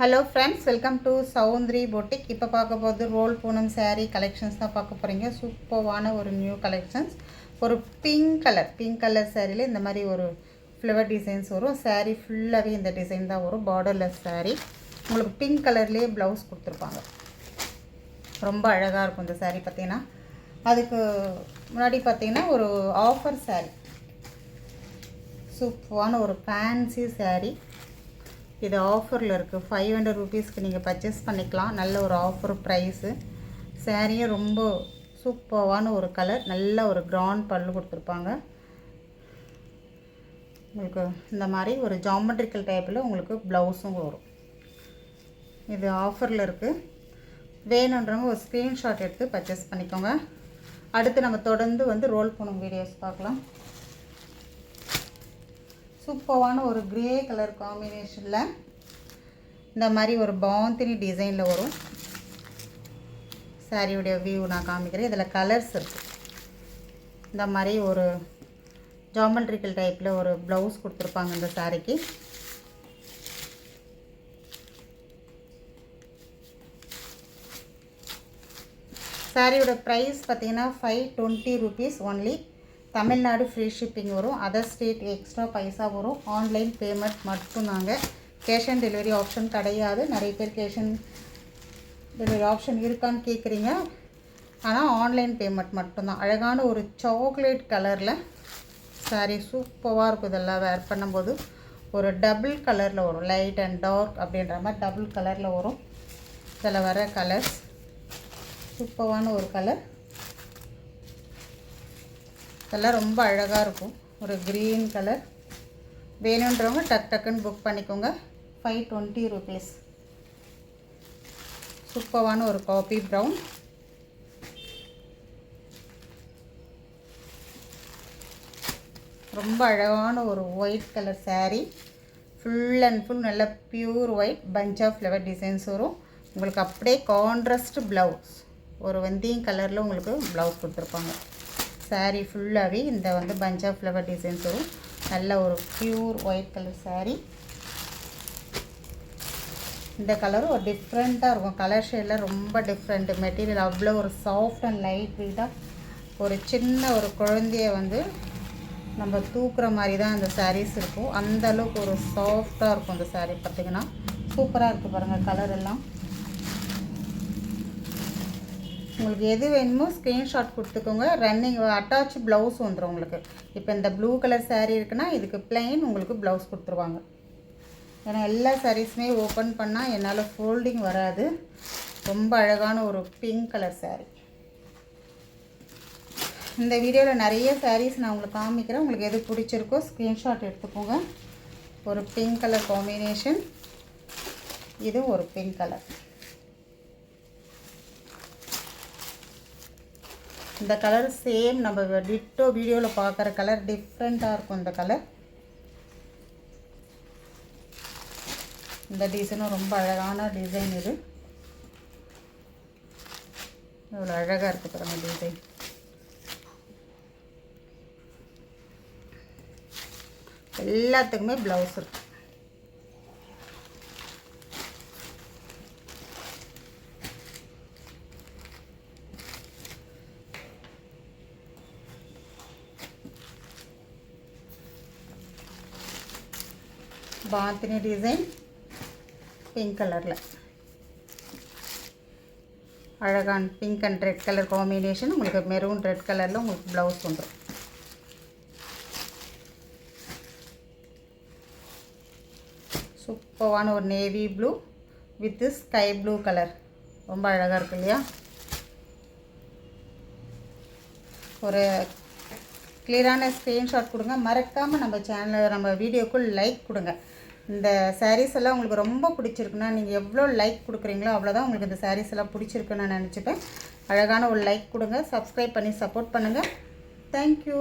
Hello friends, welcome to Soundari boutique. இப்போ பார்க்க போகிறது ரோல் பூனம் saree கலெக்ஷன்ஸ் தான் பார்க்க போகிறீங்க. சூப்பரான ஒரு நியூ கலெக்ஷன்ஸ். ஒரு பிங்க் கலர் சாரியில் இந்த மாதிரி ஒரு ஃப்ளவர் டிசைன்ஸ் வரும். saree ஃபுல்லாகவே இந்த டிசைன் தான் வரும். Borderless saree. உங்களுக்கு பிங்க் கலர்லேயே ப்ளவுஸ் கொடுத்துருப்பாங்க. ரொம்ப அழகாக இருக்கும் இந்த saree. பார்த்தீங்கன்னா அதுக்கு முன்னாடி பார்த்தீங்கன்னா ஒரு ஆஃபர் saree, சூப்பரான ஒரு ஃபேன்சி saree. இது ஆஃபரில் இருக்குது. 500 ருபீஸ்க்கு நீங்கள் பர்ச்சேஸ் பண்ணிக்கலாம். நல்ல ஒரு ஆஃபர் ப்ரைஸு. சாரியே ரொம்ப சூப்பரான ஒரு கலர், நல்ல ஒரு கிராண்ட் பல்லு கொடுத்துருப்பாங்க. உங்களுக்கு இந்த மாதிரி ஒரு ஜாமெட்ரிக்கல் டைப்பில் உங்களுக்கு ப்ளவுஸும் வரும். இது ஆஃபரில் இருக்குது. வேணுன்றவங்க ஒரு ஸ்க்ரீன்ஷாட் எடுத்து பர்ச்சேஸ் பண்ணிக்கோங்க. அடுத்து நம்ம தொடர்ந்து ரோல் பூனம் வீடியோஸ் பார்க்கலாம். சூப்பரான ஒரு கிரே கலர் காம்பினேஷனில் இந்த மாதிரி ஒரு பாந்தினி டிசைனில் வரும். சாரியுடைய வியூ நான் காமிக்கிறேன். இதில் கலர்ஸ் இருக்குது. இந்த மாதிரி ஒரு ஜாமெட்ரிக்கல் டைப்பில் ஒரு ப்ளவுஸ் கொடுத்துருப்பாங்க இந்த சாரிக்கு. சாரியோட ப்ரைஸ் பார்த்திங்கன்னா 520 rupees only. Tamil Nadu free shipping வரும். அதர் ஸ்டேட் எக்ஸ்ட்ரா பைசா வரும். ஆன்லைன் பேமெண்ட் மட்டும்தாங்க. கேஷ் ஆன் டெலிவரி ஆப்ஷன் கிடையாது. நிறைய பேர் கேஷ் ஆன் டெலிவரி ஆப்ஷன் இருக்கான்னு கேட்குறீங்க. ஆனால் ஆன்லைன் பேமெண்ட் மட்டும்தான். அழகான ஒரு சாக்லேட் கலரில் சாரி சூப்பராக இருக்கும். இதெல்லாம் வேர் பண்ணும்போது ஒரு டபுள் கலரில் வரும். லைட் அண்ட் டார்க் அப்படின்ற மாதிரி டபுள் கலரில் வரும். இதில் வர கலர்ஸ் சூப்பரான ஒரு கலர். இதெல்லாம் ரொம்ப அழகாக இருக்கும். ஒரு க்ரீன் கலர். வேணுன்றவங்க டக்குன்னு புக் பண்ணிக்கோங்க. 520 ருபீஸ். சூப்பரான ஒரு காபி ப்ரௌன். ரொம்ப அழகான ஒரு white colour saree. Full and full நல்ல pure white bunch of flower designs வரும். உங்களுக்கு அப்படியே கான்ட்ராஸ்ட் ப்ளவுஸ் ஒரு வெந்தயம் கலரில் உங்களுக்கு ப்ளவுஸ் கொடுத்துருப்பாங்க. சாரீ ஃபுல்லாகவே இந்த பஞ்ச் ஆஃப் ஃப்ளவர் டிசைன்ஸ் வரும். நல்ல ஒரு பியூர் ஒயிட் கலர் saree. இந்த கலரும் ஒரு டிஃப்ரெண்ட்டாக இருக்கும். கலர் ஷேடில் ரொம்ப டிஃப்ரெண்ட். மெட்டீரியல் அவ்வளோ ஒரு சாஃப்ட் அண்ட் லைட் வெயிட்டாக ஒரு சின்ன ஒரு குழந்தைய நம்ம தூக்குற மாதிரி தான் இந்த சாரீஸ் இருக்கும். அந்தளவுக்கு ஒரு சாஃப்டாக இருக்கும் இந்த saree. பார்த்திங்கன்னா சூப்பராக இருக்குது பாருங்கள். கலர் எல்லாம் உங்களுக்கு எது வேணுமோ ஸ்க்ரீன்ஷாட் கொடுத்துக்கோங்க. ரன்னிங் அட்டாச் ப்ளவுஸ் வந்துடும் உங்களுக்கு. இப்போ இந்த ப்ளூ கலர் saree இருக்குன்னா இதுக்கு பிளெயின் உங்களுக்கு ப்ளவுஸ் கொடுத்துருவாங்க. ஏன்னா எல்லா சாரீஸுமே ஓப்பன் பண்ணால் என்னால் ஃபோல்டிங் வராது. ரொம்ப அழகான ஒரு பிங்க் கலர் saree. இந்த வீடியோவில் நிறைய சாரீஸ் நான் உங்களுக்கு காமிக்கிறேன். உங்களுக்கு எது பிடிச்சிருக்கோ ஸ்க்ரீன்ஷாட் எடுத்துக்கோங்க. ஒரு பிங்க் கலர் காம்பினேஷன். இது ஒரு பிங்க் கலர். இந்த கலர் சேம் நம்ம டிட்டோ வீடியோவில் பார்க்குற கலர் டிஃப்ரெண்ட்டாக இருக்கும். இந்த கலர், இந்த டிசைனும் ரொம்ப அழகான டிசைன். இது இவ்வளோ அழகாக இருக்குது பாருங்கள் டிசைன். எல்லாத்துக்குமே ப்ளவுஸ் இருக்குது. பாந்தினி டிசைன் பிங்க் கலரில் அழகான pink and red colour combination. உங்களுக்கு மெரூன் ரெட் கலரில் உங்களுக்கு ப்ளவுஸ் வந்துடும். சூப்பரான ஒரு navy blue with sky blue colour. ரொம்ப அழகாக இருக்கு இல்லையா? ஒரு கிளியரான ஸ்க்ரீன்ஷாட் கொடுங்க. மறக்காமல் நம்ம சேனலில் நம்ம வீடியோக்குள் லைக் கொடுங்க. இந்த சாரீஸ் எல்லாம் உங்களுக்கு ரொம்ப பிடிச்சிருக்குன்னா நீங்கள் எவ்வளோ லைக் கொடுக்குறீங்களோ அவ்வளோதான் உங்களுக்கு இந்த சாரீஸ் எல்லாம் பிடிச்சிருக்குன்னு நான் நினச்சிப்பேன். அழகான ஒரு லைக் கொடுங்க. சப்ஸ்கிரைப் பண்ணி சப்போர்ட் பண்ணுங்கள். தேங்க்யூ.